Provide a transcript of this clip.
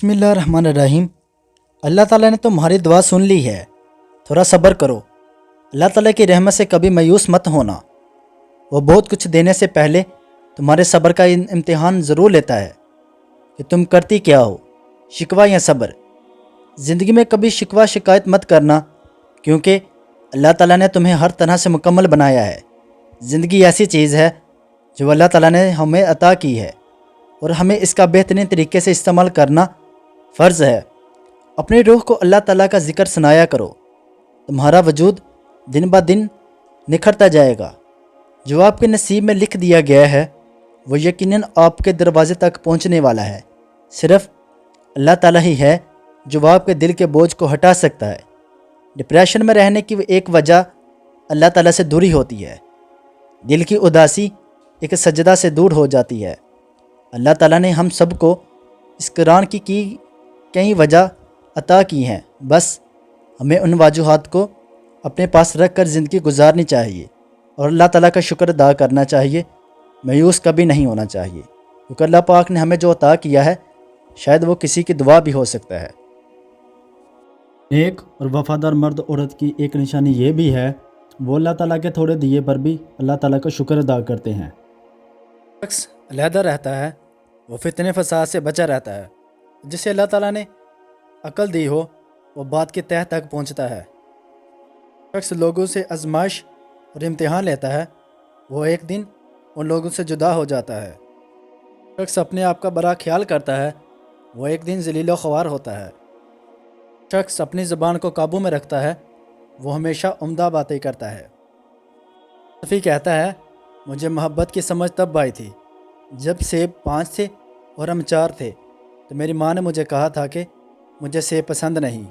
बिस्मिल्लाहिर्रहमानिर्रहीम। अल्लाह ताला ने तुम्हारी दुआ सुन ली है, थोड़ा सब्र करो। अल्लाह ताला की रहमत से कभी मायूस मत होना। वो बहुत कुछ देने से पहले तुम्हारे सब्र का इम्तिहान ज़रूर लेता है कि तुम करती क्या हो, शिकवा या सब्र। ज़िंदगी में कभी शिकवा शिकायत मत करना, क्योंकि अल्लाह ताला ने तुम्हें हर तरह से मुकम्मल बनाया है। ज़िंदगी ऐसी चीज़ है जो अल्लाह ताला ने हमें अता की है और हमें इसका बेहतरीन तरीके से इस्तेमाल करना फ़र्ज़ है। अपनी रूह को अल्लाह ताला का ज़िक्र सुनाया करो, तुम्हारा वजूद दिन ब दिन निखरता जाएगा। जो आपके नसीब में लिख दिया गया है वो यकीनन आपके दरवाज़े तक पहुंचने वाला है। सिर्फ़ अल्लाह ताला ही है जो आपके दिल के बोझ को हटा सकता है। डिप्रेशन में रहने की एक वजह अल्लाह ताला से दूरी होती है। दिल की उदासी एक सजदा से दूर हो जाती है। अल्लाह ताला ने हम सब को इस कुरान की कई वजह अता की हैं, बस हमें उन वजूहात को अपने पास रख कर ज़िंदगी गुजारनी चाहिए और अल्लाह ताला का शुक्र अदा करना चाहिए। मायूस कभी नहीं होना चाहिए, क्योंकि अल्लाह पाक ने हमें जो अता किया है शायद वो किसी की दुआ भी हो सकता है। नेक और वफ़ादार मर्द औरत की एक निशानी ये भी है, वो अल्लाह ताला के थोड़े दिए पर भी अल्लाह ताला का शुक्र अदा करते हैं। शख्स अलहदा रहता है, वो फितने फसाद से बचा रहता है। जिसे अल्लाह ताला ने अक्ल दी हो वो बात के तह तक पहुंचता है। शख्स लोगों से आजमाइश और इम्तिहान लेता है, वो एक दिन उन लोगों से जुदा हो जाता है। शख्स अपने आप का बड़ा ख्याल करता है, वो एक दिन ज़लील ख्वार होता है। शख्स अपनी ज़बान को काबू में रखता है, वो हमेशा उम्दा बातें करता है। सफ़ी कहता है, मुझे मोहब्बत की समझ तब आई थी जब सेब 5 थे और हम 4 थे, तो मेरी माँ ने मुझे कहा था कि मुझे सेब पसंद नहीं।